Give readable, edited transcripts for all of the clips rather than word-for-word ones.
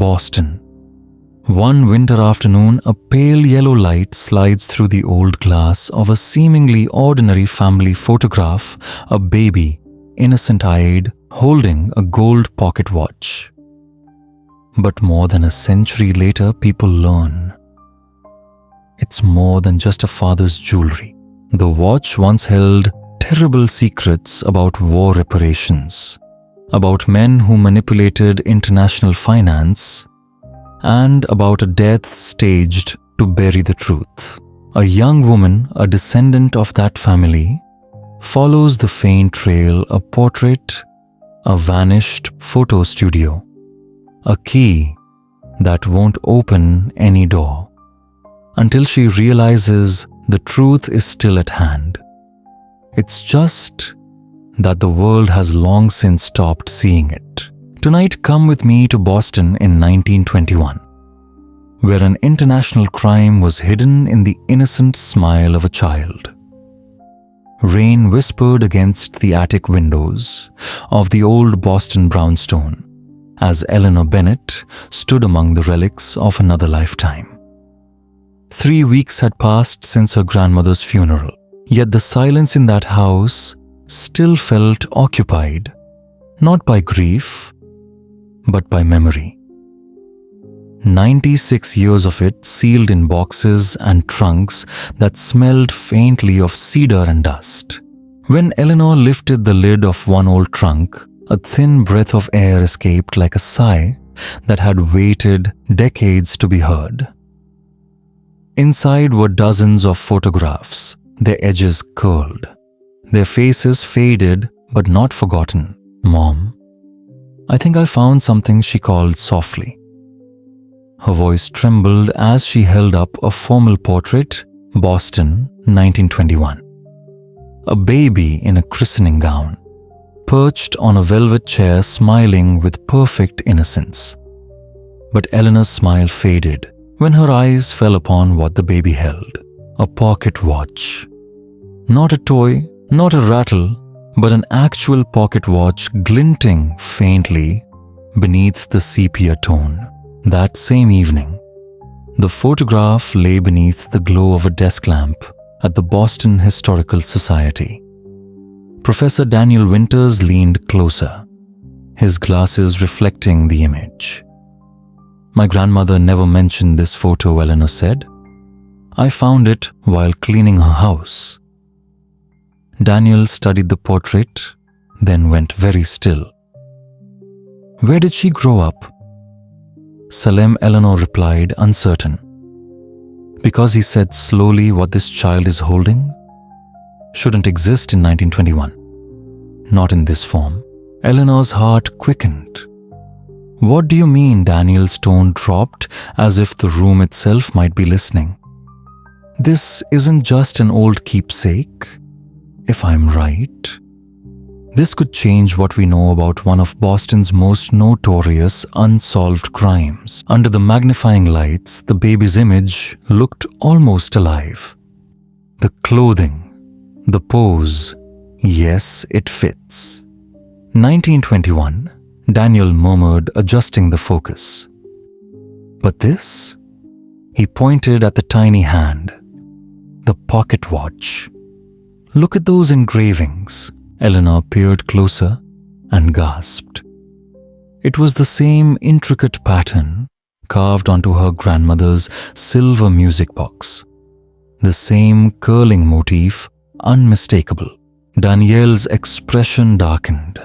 Boston. One winter afternoon, a pale yellow light slides through the old glass of a seemingly ordinary family photograph, a baby, innocent-eyed, holding a gold pocket watch. But more than a century later, people learn. It's more than just a father's jewelry. The watch once held terrible secrets about war reparations, about men who manipulated international finance, and about a death staged to bury the truth. A young woman, a descendant of that family, follows the faint trail, a portrait, a vanished photo studio, a key that won't open any door, until she realizes the truth is still at hand. It's just that the world has long since stopped seeing it. Tonight, come with me to Boston in 1921, where an international crime was hidden in the innocent smile of a child. Rain whispered against the attic windows of the old Boston brownstone as Eleanor Bennett stood among the relics of another lifetime. 3 weeks had passed since her grandmother's funeral, yet the silence in that house still felt occupied, not by grief, but by memory. 96 years of it sealed in boxes and trunks that smelled faintly of cedar and dust. When Eleanor lifted the lid of one old trunk, a thin breath of air escaped like a sigh that had waited decades to be heard. Inside were dozens of photographs, their edges curled, their faces faded but not forgotten. "Mom, I think I found something," she called softly. Her voice trembled as she held up a formal portrait, Boston, 1921. A baby in a christening gown, perched on a velvet chair smiling with perfect innocence. But Eleanor's smile faded when her eyes fell upon what the baby held, a pocket watch. Not a toy, not a rattle, but an actual pocket watch glinting faintly beneath the sepia tone. That same evening, the photograph lay beneath the glow of a desk lamp at the Boston Historical Society. Professor Daniel Winters leaned closer, his glasses reflecting the image. "My grandmother never mentioned this photo," Eleanor said. "I found it while cleaning her house." Daniel studied the portrait, then went very still. "Where did she grow up?" Salem, Eleanor replied, uncertain. "Because," he said slowly, "what this child is holding shouldn't exist in 1921. Not in this form." Eleanor's heart quickened. "What do you mean?" Daniel's tone dropped as if the room itself might be listening. "This isn't just an old keepsake. If I'm right, this could change what we know about one of Boston's most notorious unsolved crimes." Under the magnifying lights, the baby's image looked almost alive. The clothing, the pose, yes, it fits. 1921, Daniel murmured, adjusting the focus. "But this?" He pointed at the tiny hand. "The pocket watch. Look at those engravings." Eleanor peered closer and gasped. It was the same intricate pattern carved onto her grandmother's silver music box. The same curling motif, unmistakable. Danielle's expression darkened.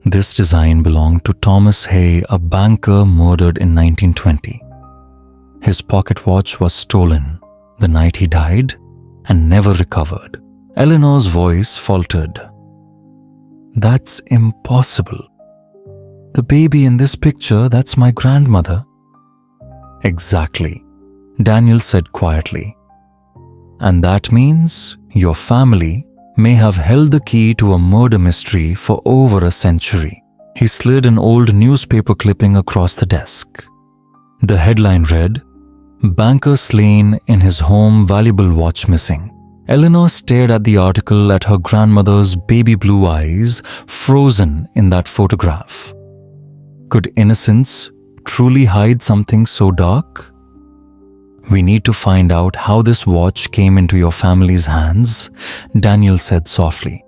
This design belonged to Thomas Hay, a banker murdered in 1920. His pocket watch was stolen the night he died and never recovered. Eleanor's voice faltered. "That's impossible. The baby in this picture, that's my grandmother." "Exactly," Daniel said quietly. "And that means your family may have held the key to a murder mystery for over a century." He slid an old newspaper clipping across the desk. The headline read, "Banker slain in his home, valuable watch missing." Eleanor stared at the article, at her grandmother's baby blue eyes frozen in that photograph. Could innocence truly hide something so dark? We need to find out how this watch came into your family's hands, Daniel said softly,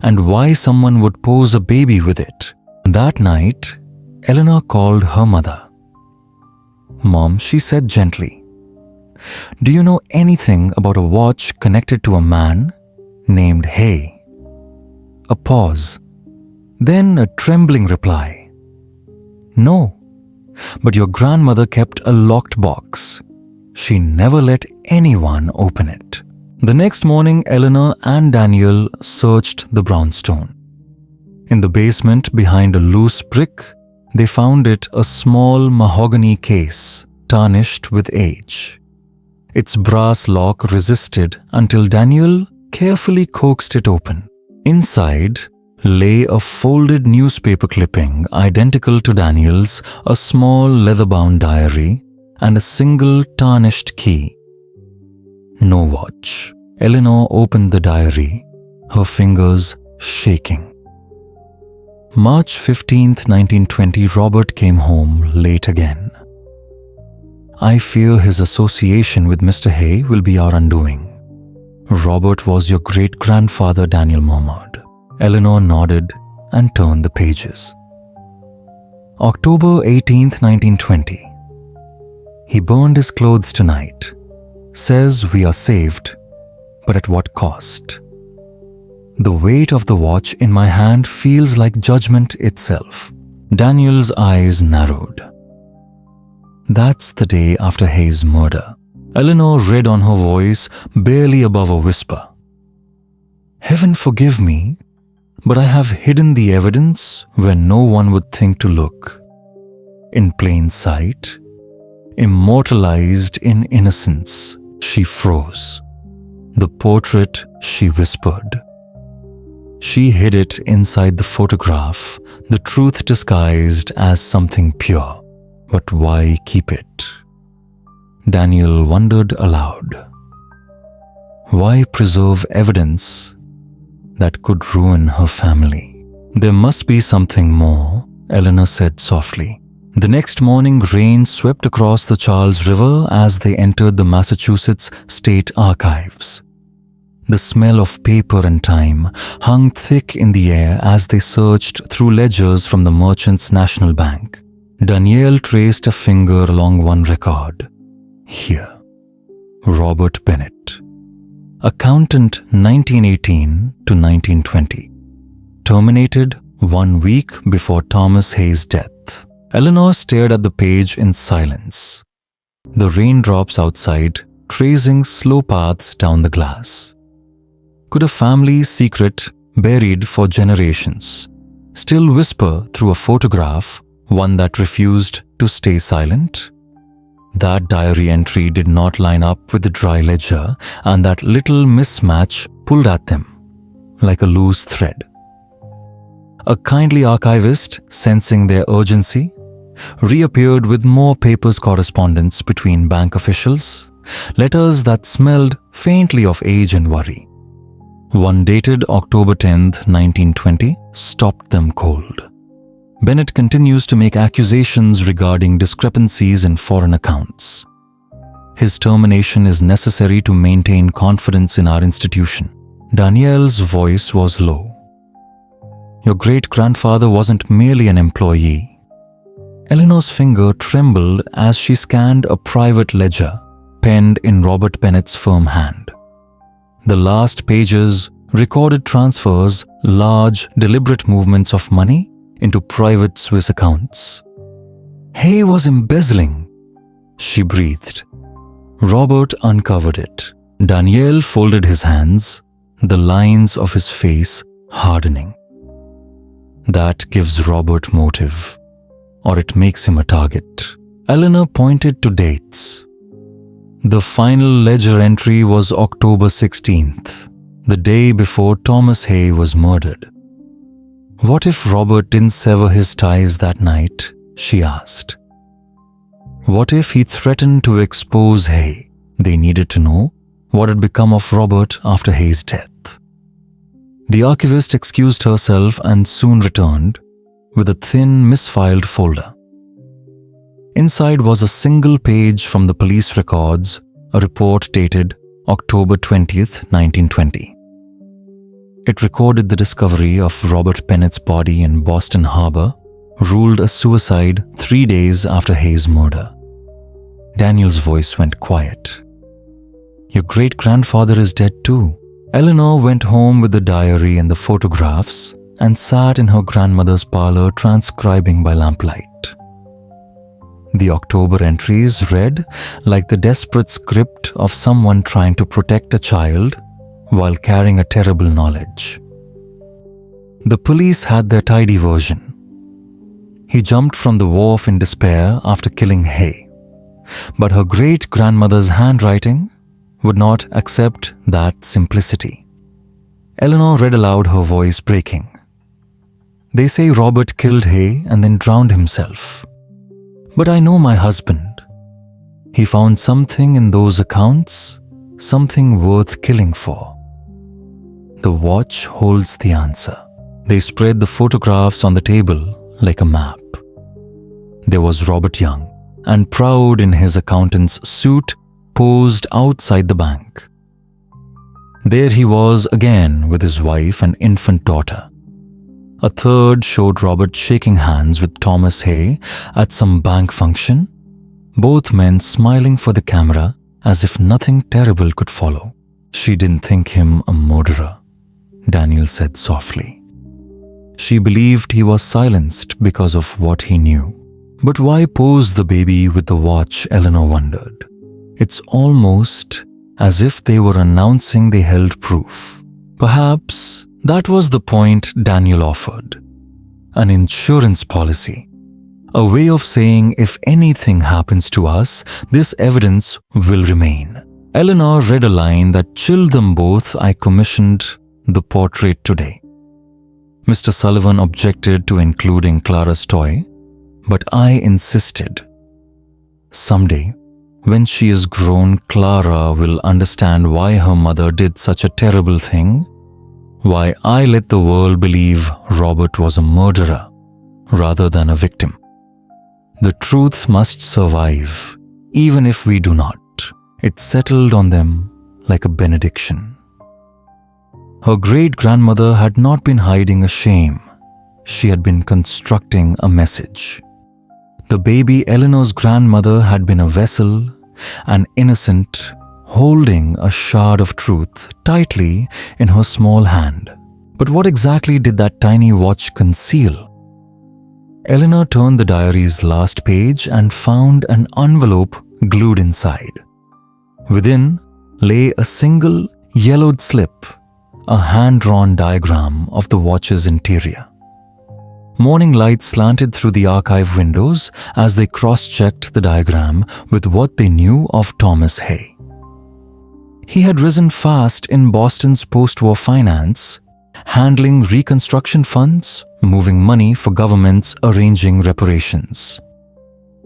and why someone would pose a baby with it. That night, Eleanor called her mother. Mom, she said gently, do you know anything about a watch connected to a man named Hay? A pause, then a trembling reply. No, but your grandmother kept a locked box. She never let anyone open it. The next morning, Eleanor and Daniel searched the brownstone. In the basement behind a loose brick, they found it a small mahogany case, tarnished with age. Its brass lock resisted until Daniel carefully coaxed it open. Inside lay a folded newspaper clipping identical to Daniel's, a small leather-bound diary, and a single tarnished key. No watch. Eleanor opened the diary, her fingers shaking. March 15th, 1920, Robert came home late again. I fear his association with Mr. Hay will be our undoing. Robert was your great-grandfather, Daniel murmured. Eleanor nodded and turned the pages. October 18th, 1920. He burned his clothes tonight. Says we are saved, but at what cost? The weight of the watch in my hand feels like judgment itself. Daniel's eyes narrowed. That's the day after Hay's murder. Eleanor read on her voice, barely above a whisper. Heaven forgive me, but I have hidden the evidence where no one would think to look. In plain sight, immortalized in innocence, she froze. The portrait, she whispered. She hid it inside the photograph, the truth disguised as something pure. But why keep it? Daniel wondered aloud. Why preserve evidence that could ruin her family? There must be something more, Eleanor said softly. The next morning, rain swept across the Charles River as they entered the Massachusetts State Archives. The smell of paper and time hung thick in the air as they searched through ledgers from the Merchants National Bank. Danielle traced a finger along one record. Here. Robert Bennett. Accountant 1918 to 1920. Terminated 1 week before Thomas Hay's death. Eleanor stared at the page in silence. The raindrops outside tracing slow paths down the glass. Could a family's secret, buried for generations, still whisper through a photograph, one that refused to stay silent? That diary entry did not line up with the dry ledger, and that little mismatch pulled at them like a loose thread. A kindly archivist, sensing their urgency, reappeared with more papers correspondence between bank officials, letters that smelled faintly of age and worry. One dated October 10th, 1920, stopped them cold. Bennett continues to make accusations regarding discrepancies in foreign accounts. His termination is necessary to maintain confidence in our institution. Danielle's voice was low. Your great-grandfather wasn't merely an employee. Eleanor's finger trembled as she scanned a private ledger penned in Robert Bennett's firm hand. The last pages recorded transfers, large, deliberate movements of money into private Swiss accounts. Hay was embezzling, she breathed. Robert uncovered it. Daniel folded his hands, the lines of his face hardening. That gives Robert motive, or it makes him a target. Eleanor pointed to dates. The final ledger entry was October 16th, the day before Thomas Hay was murdered. What if Robert didn't sever his ties that night? She asked. What if he threatened to expose Hay? They needed to know what had become of Robert after Hay's death. The archivist excused herself and soon returned with a thin, misfiled folder. Inside was a single page from the police records, a report dated October 20th, 1920. It recorded the discovery of Robert Pennett's body in Boston Harbor, ruled a suicide 3 days after Hayes' murder. Daniel's voice went quiet. "Your great-grandfather is dead too." Eleanor went home with the diary and the photographs and sat in her grandmother's parlor transcribing by lamplight. The October entries read like the desperate script of someone trying to protect a child while carrying a terrible knowledge. The police had their tidy version. He jumped from the wharf in despair after killing Hay, but her great-grandmother's handwriting would not accept that simplicity. Eleanor read aloud, her voice breaking. "They say Robert killed Hay and then drowned himself. But I know my husband. He found something in those accounts, something worth killing for. The watch holds the answer." They spread the photographs on the table like a map. There was Robert Young, and proud in his accountant's suit, posed outside the bank. There he was again with his wife and infant daughter. A third showed Robert shaking hands with Thomas Hay at some bank function, both men smiling for the camera as if nothing terrible could follow. "She didn't think him a murderer," Daniel said softly. "She believed he was silenced because of what he knew." But why pose the baby with the watch, Eleanor wondered. It's almost as if they were announcing they held proof. Perhaps that was the point Daniel offered. An insurance policy. A way of saying if anything happens to us, this evidence will remain. Eleanor read a line that chilled them both. "I commissioned the portrait today." Mr. Sullivan objected to including Clara's toy, but I insisted. Someday, when she is grown, Clara will understand why her mother did such a terrible thing, why I let the world believe Robert was a murderer rather than a victim. The truth must survive, even if we do not. It settled on them like a benediction. Her great-grandmother had not been hiding a shame. She had been constructing a message. The baby Eleanor's grandmother had been a vessel, an innocent, holding a shard of truth tightly in her small hand. But what exactly did that tiny watch conceal? Eleanor turned the diary's last page and found an envelope glued inside. Within lay a single yellowed slip, a hand-drawn diagram of the watch's interior. Morning light slanted through the archive windows as they cross-checked the diagram with what they knew of Thomas Hay. He had risen fast in Boston's post-war finance, handling reconstruction funds, moving money for governments, arranging reparations.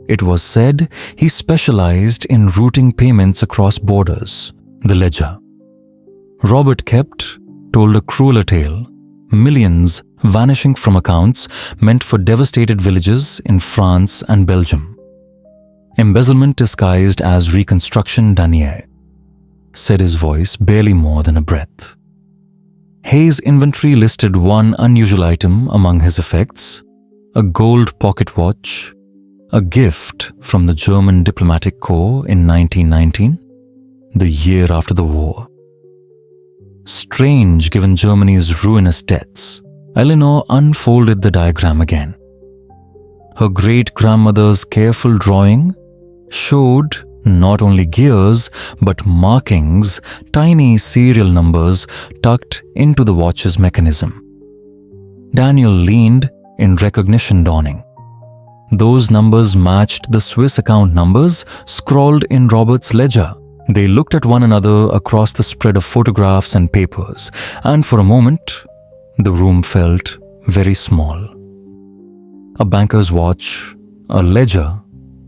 It was said he specialized in routing payments across borders, the ledger. Robert kept, told a crueler tale, millions vanishing from accounts meant for devastated villages in France and Belgium. Embezzlement disguised as reconstruction denier, said his voice barely more than a breath. Hay's inventory listed one unusual item among his effects, a gold pocket watch, a gift from the German Diplomatic Corps in 1919, the year after the war. Strange given Germany's ruinous debts. Eleanor unfolded the diagram again. Her great-grandmother's careful drawing showed not only gears but markings, tiny serial numbers tucked into the watch's mechanism. Daniel leaned in recognition dawning. Those numbers matched the Swiss account numbers scrawled in Robert's ledger. They looked at one another across the spread of photographs and papers, and for a moment, the room felt very small. A banker's watch, a ledger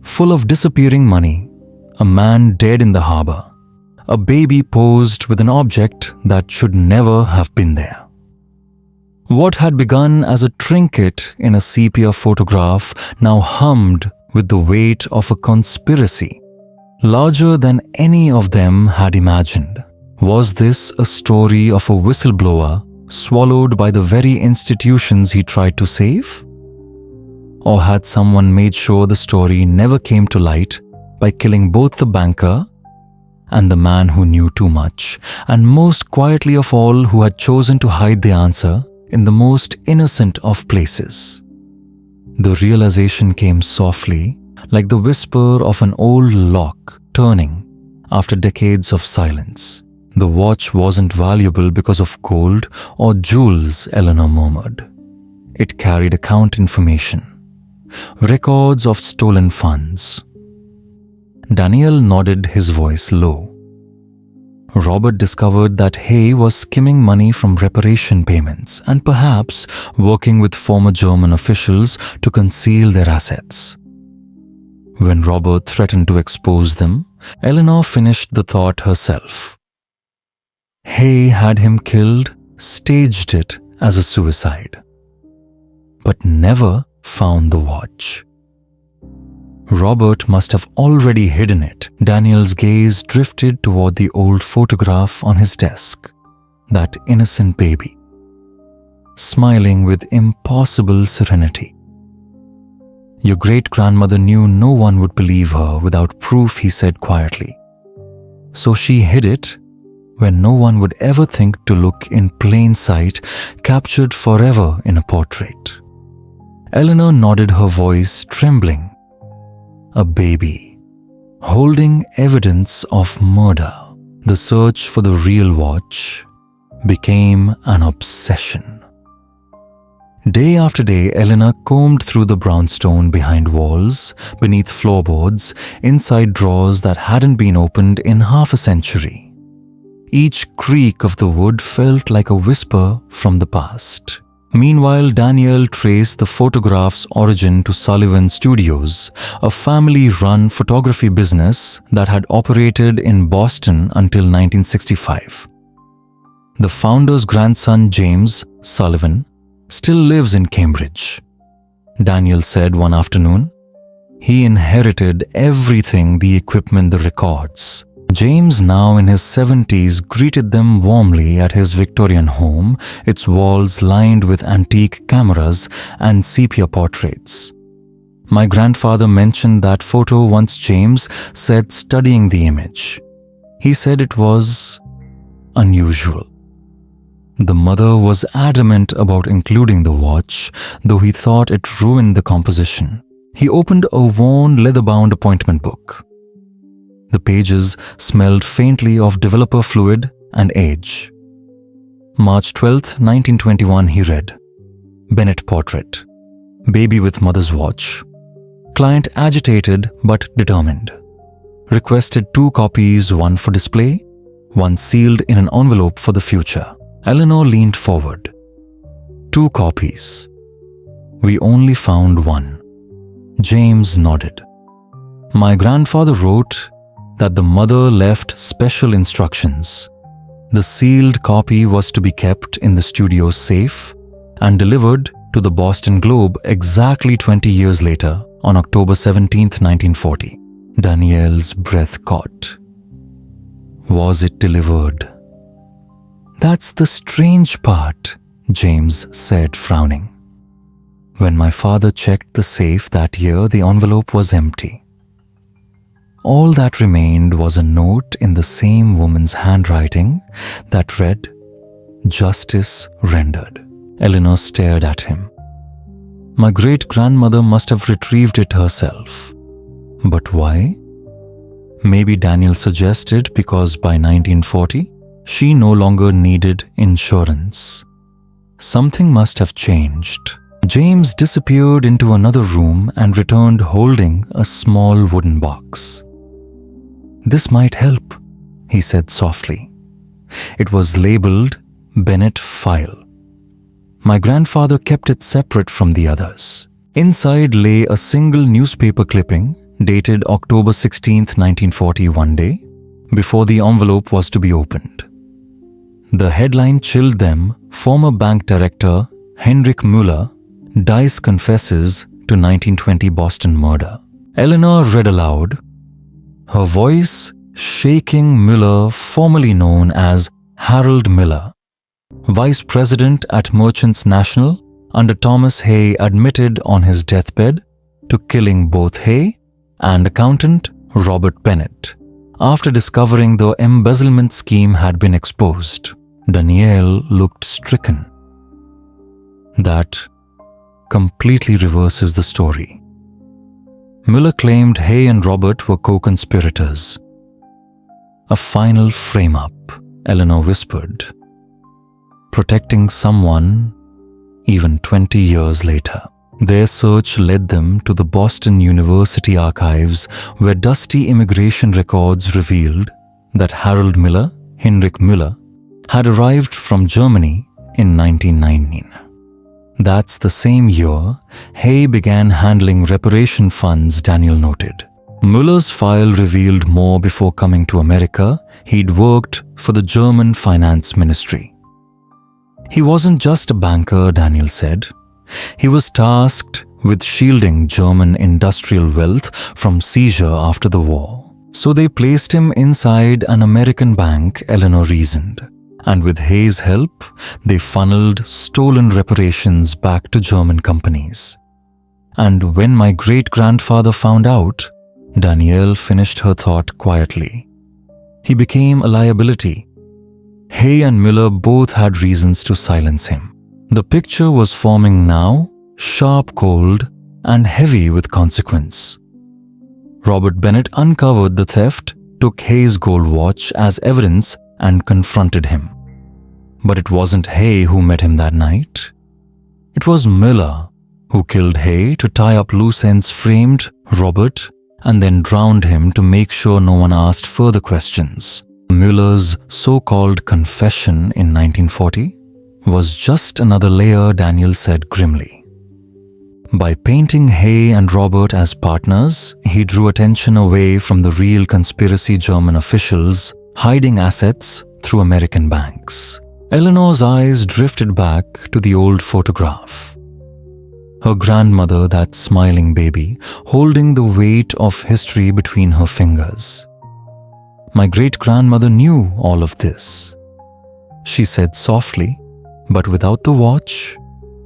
full of disappearing money, a man dead in the harbor, a baby posed with an object that should never have been there. What had begun as a trinket in a sepia photograph now hummed with the weight of a conspiracy larger than any of them had imagined. Was this a story of a whistleblower swallowed by the very institutions he tried to save? Or had someone made sure the story never came to light by killing both the banker and the man who knew too much, and most quietly of all, who had chosen to hide the answer in the most innocent of places? The realization came softly, like the whisper of an old lock turning after decades of silence. The watch wasn't valuable because of gold or jewels, Eleanor murmured. It carried account information, records of stolen funds. Daniel nodded, his voice low. Robert discovered that Hay was skimming money from reparation payments and perhaps working with former German officials to conceal their assets. When Robert threatened to expose them, Eleanor finished the thought herself. Hay had him killed, staged it as a suicide, but never found the watch. Robert must have already hidden it. Daniel's gaze drifted toward the old photograph on his desk. That innocent baby, smiling with impossible serenity. Your great-grandmother knew no one would believe her without proof, he said quietly. So she hid it where no one would ever think to look, in plain sight, captured forever in a portrait. Eleanor nodded, her voice trembling. A baby, holding evidence of murder. The search for the real watch became an obsession. Day after day, Eleanor combed through the brownstone behind walls, beneath floorboards, inside drawers that hadn't been opened in half a century. Each creak of the wood felt like a whisper from the past. Meanwhile, Daniel traced the photograph's origin to Sullivan Studios, a family-run photography business that had operated in Boston until 1965. The founder's grandson, James Sullivan, still lives in Cambridge. Daniel said one afternoon. He inherited everything, the equipment, the records. James, now in his 70s, greeted them warmly at his Victorian home, its walls lined with antique cameras and sepia portraits. My grandfather mentioned that photo once. James said, studying the image. He said it was unusual. The mother was adamant about including the watch, though he thought it ruined the composition. He opened a worn, leather-bound appointment book. The pages smelled faintly of developer fluid and age. March 12, 1921, he read. Bennett portrait. Baby with mother's watch. Client agitated but determined. Requested 2 copies, one for display, one sealed in an envelope for the future. Eleanor leaned forward. 2 copies. We only found one. James nodded. My grandfather wrote that the mother left special instructions. The sealed copy was to be kept in the studio's safe and delivered to the Boston Globe exactly 20 years later on October 17, 1940. Danielle's breath caught. Was it delivered? That's the strange part, James said, frowning. When my father checked the safe that year, the envelope was empty. All that remained was a note in the same woman's handwriting that read, Justice rendered. Eleanor stared at him. My great-grandmother must have retrieved it herself. But why? Maybe Daniel suggested because by 1940, she no longer needed insurance. Something must have changed. James disappeared into another room and returned holding a small wooden box. This might help, he said softly. It was labeled Bennett File. My grandfather kept it separate from the others. Inside lay a single newspaper clipping dated October 16, 1940, one day before the envelope was to be opened. The headline chilled them. Former bank director Heinrich Müller dies confesses to 1920 Boston murder. Eleanor read aloud, her voice shaking. Miller, formerly known as Harold Miller, Vice President at Merchants National under Thomas Hay, admitted on his deathbed to killing both Hay and accountant Robert Bennett after discovering the embezzlement scheme had been exposed. Danielle looked stricken. That completely reverses the story. Miller claimed Hay and Robert were co-conspirators. A final frame-up, Eleanor whispered, protecting someone even 20 years later. Their search led them to the Boston University archives, where dusty immigration records revealed that Harold Miller, Heinrich Müller, had arrived from Germany in 1919. That's the same year Hay began handling reparation funds, Daniel noted. Müller's file revealed more. Before coming to America, he'd worked for the German finance ministry. He wasn't just a banker, Daniel said. He was tasked with shielding German industrial wealth from seizure after the war. So they placed him inside an American bank, Eleanor reasoned. And with Hay's help, they funneled stolen reparations back to German companies. And when my great-grandfather found out, Danielle finished her thought quietly, he became a liability. Hay and Miller both had reasons to silence him. The picture was forming now, sharp, cold, and heavy with consequence. Robert Bennett uncovered the theft, took Hay's gold watch as evidence, and confronted him. But it wasn't Hay who met him that night. It was Miller who killed Hay to tie up loose ends, framed Robert, and then drowned him to make sure no one asked further questions. Müller's so-called confession in 1940 was just another layer, Daniel said grimly. By painting Hay and Robert as partners, he drew attention away from the real conspiracy: German officials hiding assets through American banks. Eleanor's eyes drifted back to the old photograph. Her grandmother, that smiling baby, holding the weight of history between her fingers. My great-grandmother knew all of this, she said softly, but without the watch,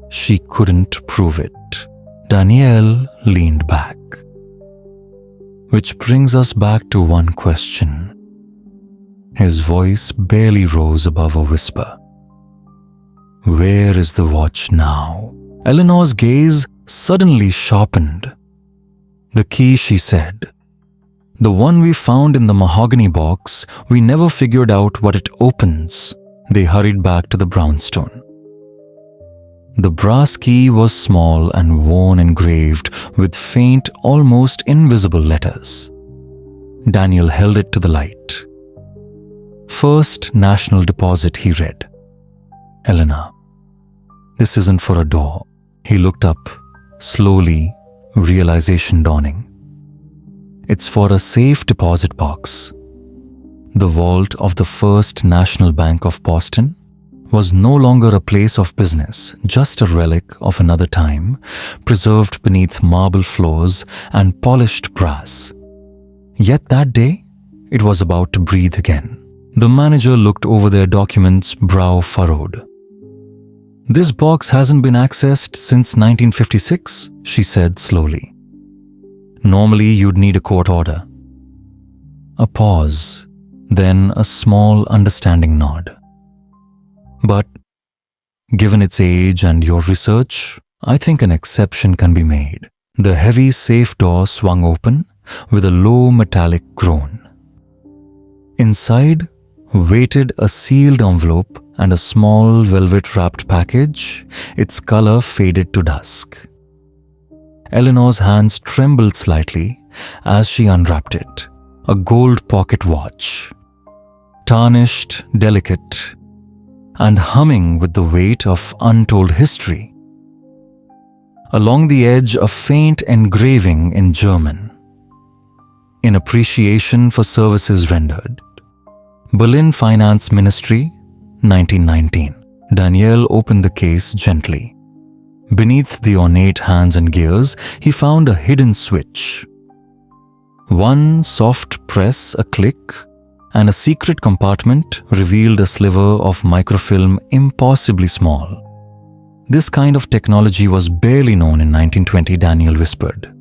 she couldn't prove it. Danielle leaned back. Which brings us back to one question. His voice barely rose above a whisper. Where is the watch now? Eleanor's gaze suddenly sharpened. The key, she said. The one we found in the mahogany box, we never figured out what it opens. They hurried back to the brownstone. The brass key was small and worn, engraved with faint, almost invisible letters. Daniel held it to the light. First National Deposit, he read. Eleanor, this isn't for a door. He looked up, slowly, realization dawning. It's for a safe deposit box. The vault of the First National Bank of Boston was no longer a place of business, just a relic of another time, preserved beneath marble floors and polished brass. Yet that day, it was about to breathe again. The manager looked over their documents, brow furrowed. This box hasn't been accessed since 1956, she said slowly. Normally, you'd need a court order. A pause, then a small understanding nod. But, given its age and your research, I think an exception can be made. The heavy safe door swung open with a low metallic groan. Inside waited a sealed envelope and a small velvet-wrapped package, its color faded to dusk. Eleanor's hands trembled slightly as she unwrapped it. A gold pocket watch, tarnished, delicate, and humming with the weight of untold history. Along the edge, a faint engraving in German. In appreciation for services rendered. Berlin Finance Ministry, 1919. Danielle opened the case gently. Beneath the ornate hands and gears, he found a hidden switch. One soft press, a click, and a secret compartment revealed a sliver of microfilm impossibly small. This kind of technology was barely known in 1920, Daniel whispered.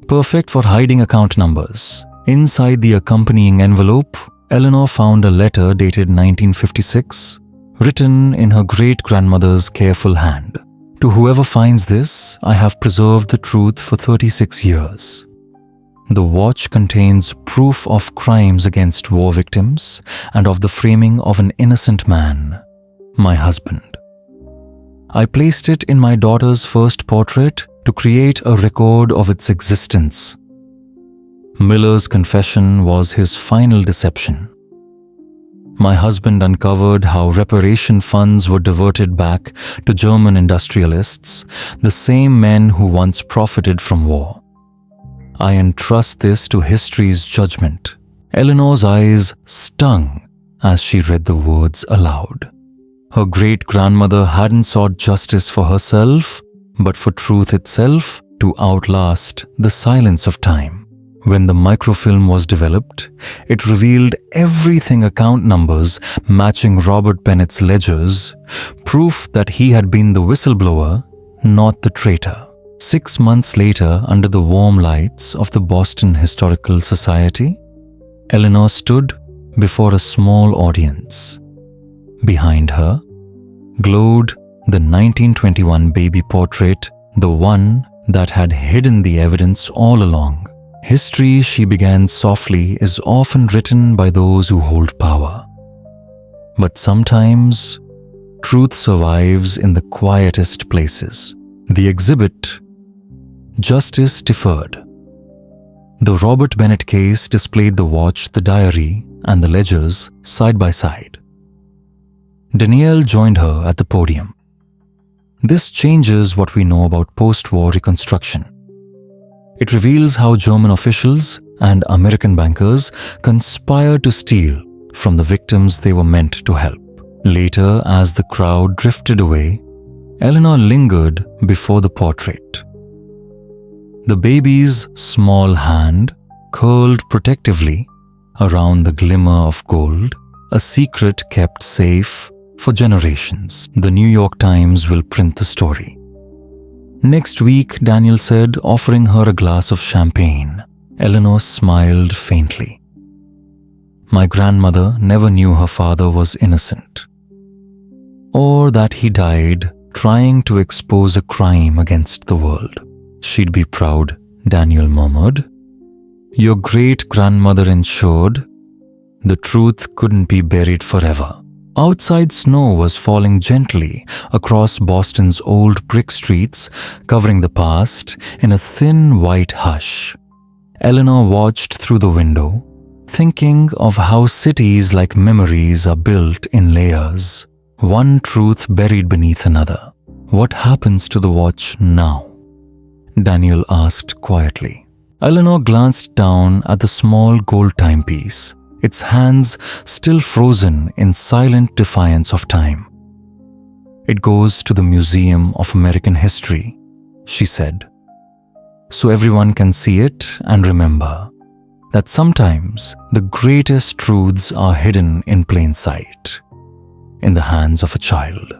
Perfect for hiding account numbers. Inside the accompanying envelope, Eleanor found a letter dated 1956, written in her great-grandmother's careful hand. To whoever finds this, I have preserved the truth for 36 years. The watch contains proof of crimes against war victims and of the framing of an innocent man, my husband. I placed it in my daughter's first portrait to create a record of its existence. Miller's confession was his final deception. My husband uncovered how reparation funds were diverted back to German industrialists, the same men who once profited from war. I entrust this to history's judgment. Eleanor's eyes stung as she read the words aloud. Her great-grandmother hadn't sought justice for herself, but for truth itself to outlast the silence of time. When the microfilm was developed, it revealed everything account numbers matching Robert Bennett's ledgers, proof that he had been the whistleblower, not the traitor. 6 months later, under the warm lights of the Boston Historical Society, Eleanor stood before a small audience. Behind her glowed the 1921 baby portrait, the one that had hidden the evidence all along. History, she began softly, is often written by those who hold power. But sometimes, truth survives in the quietest places. The exhibit, Justice Deferred. The Robert Bennett case displayed the watch, the diary, and the ledgers side by side. Danielle joined her at the podium. This changes what we know about post-war reconstruction. It reveals how German officials and American bankers conspired to steal from the victims they were meant to help. Later, as the crowd drifted away, Eleanor lingered before the portrait. The baby's small hand curled protectively around the glimmer of gold, a secret kept safe for generations. The New York Times will print the story. Next week, Daniel said, offering her a glass of champagne. Eleanor smiled faintly. My grandmother never knew her father was innocent, or that he died trying to expose a crime against the world. She'd be proud, Daniel murmured. Your great-grandmother ensured the truth couldn't be buried forever. Outside, snow was falling gently across Boston's old brick streets, covering the past in a thin white hush. Eleanor watched through the window, thinking of how cities like memories are built in layers, one truth buried beneath another. What happens to the watch now? Daniel asked quietly. Eleanor glanced down at the small gold timepiece, its hands still frozen in silent defiance of time. It goes to the Museum of American History, she said, so everyone can see it and remember that sometimes the greatest truths are hidden in plain sight, in the hands of a child.